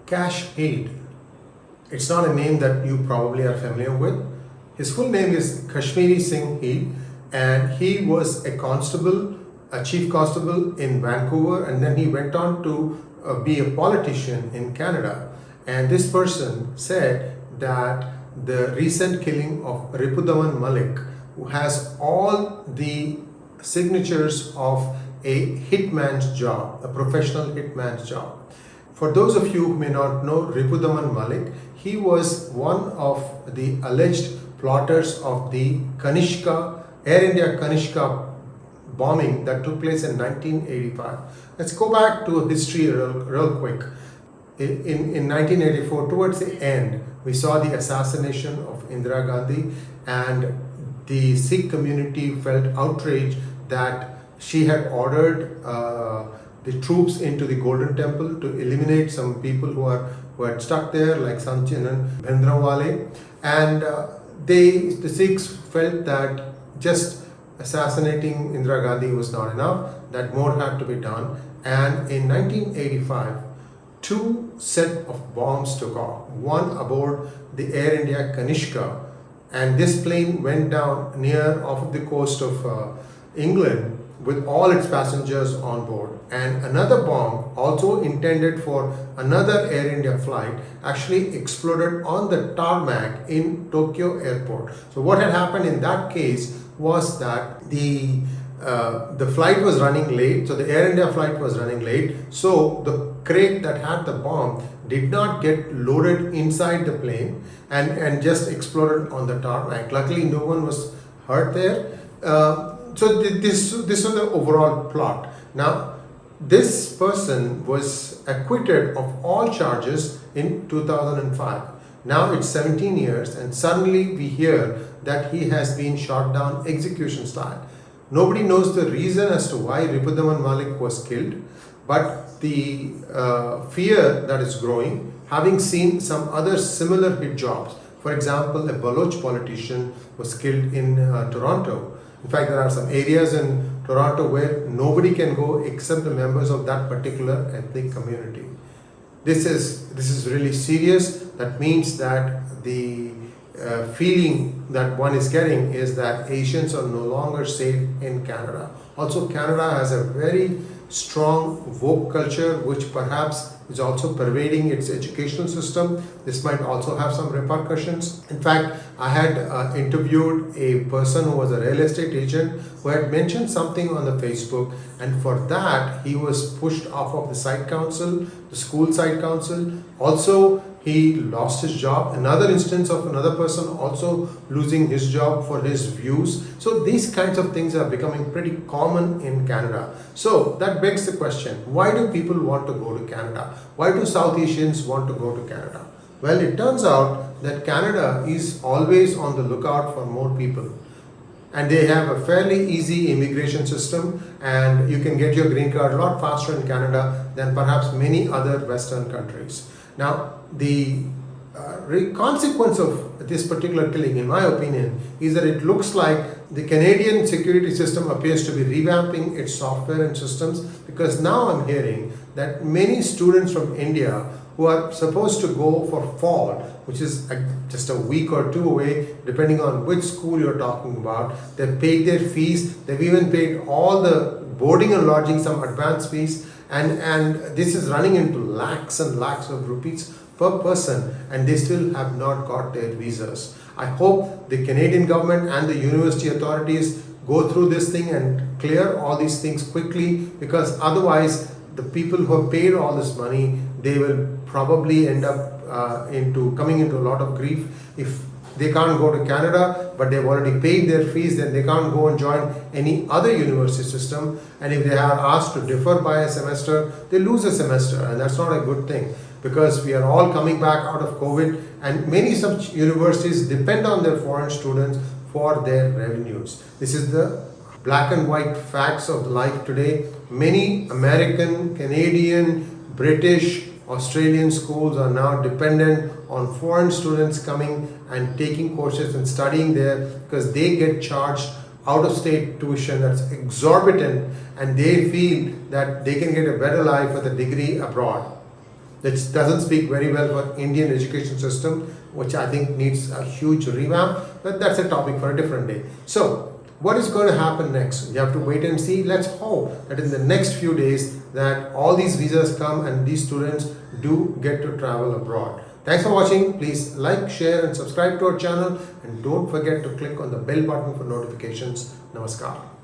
𝗣𝗚𝗀𝗀𝘀𝘀. It's not a name that you probably are familiar with. His full name is Kashmiri Singh Heed, and he was a constable, a chief constable in Vancouver, and then he went on to be a politician in Canada. And this person said that the recent killing of Ritudaman Malik, who has all the signatures of a hitman's job, a professional hitman's job. For those of you who may not know Ritudaman Malik, he was one of the alleged plotters of the Kanishka, Air India Kanishka bombing that took place in 1985. Let's go back to history real quick. In 1984, towards the end, we saw the assassination of Indira Gandhi, and the Sikh community felt outraged that she had ordered the troops into the Golden Temple to eliminate some people who had stuck there, like Sanchin and Bhindranwale, and the Sikhs felt that just assassinating Indira Gandhi was not enough, that more had to be done. And in 1985, two set of bombs took off, one aboard the Air India Kanishka, and this plane went down near off the coast of England with all its passengers on board. And another bomb, also intended for another Air India flight, actually exploded on the tarmac in Tokyo airport. So what had happened in that case was that the flight was running late, so the Air India flight was running late, so the crate that had the bomb did not get loaded inside the plane and just exploded on the tarmac. Luckily, no one was hurt there. So this was the overall plot. Now, this person was acquitted of all charges in 2005. Now it's 17 years, and suddenly we hear that he has been shot down execution style. Nobody knows the reason as to why Ritudaman Malik was killed, but the fear that is growing, having seen some other similar hit jobs. For example, a Baloch politician was killed in Toronto. In fact, there are some areas in Toronto where nobody can go except the members of that particular ethnic community. This is really serious. That means that the feeling that one is getting is that Asians are no longer safe in Canada. Also, Canada has a very strong woke culture, which perhaps is also pervading its educational system. This might also have some repercussions. In fact, I had interviewed a person who was a real estate agent who had mentioned something on the Facebook, and for that he was pushed off of the site council, the school site council. Also, he lost his job. Another instance of another person also losing his job for his views. So these kinds of things are becoming pretty common in Canada. So that begs the question, why do people want to go to Canada? Why do South Asians want to go to Canada? Well, it turns out that Canada is always on the lookout for more people. And they have a fairly easy immigration system, and you can get your green card a lot faster in Canada than perhaps many other Western countries. Now, the consequence of this particular killing, in my opinion, is that it looks like the Canadian security system appears to be revamping its software and systems, because now I'm hearing that many students from India who are supposed to go for fall, which is just a week or two away, depending on which school you're talking about, they've paid their fees, they've even paid all the boarding and lodging, some advance fees, and this is running into lakhs and lakhs of rupees per person, and they still have not got their visas. I hope the Canadian government and the university authorities go through this thing and clear all these things quickly, because otherwise the people who have paid all this money, they will probably end up coming into a lot of grief. If they can't go to Canada, but they've already paid their fees, then they can't go and join any other university system. And if they are asked to defer by a semester, they lose a semester, and that's not a good thing, because we are all coming back out of COVID, and many such universities depend on their foreign students for their revenues. This is the black and white facts of life today. Many American, Canadian, British, Australian schools are now dependent on foreign students coming and taking courses and studying there, because they get charged out-of-state tuition that's exorbitant, and they feel that they can get a better life with a degree abroad. which doesn't speak very well for Indian education system, which I think needs a huge revamp, but that's a topic for a different day. So what is going to happen next? You have to wait and see. Let's hope that in the next few days that all these visas come and these students do get to travel abroad. Thanks for watching. Please like, share and subscribe to our channel, and don't forget to click on the bell button for notifications. Namaskar.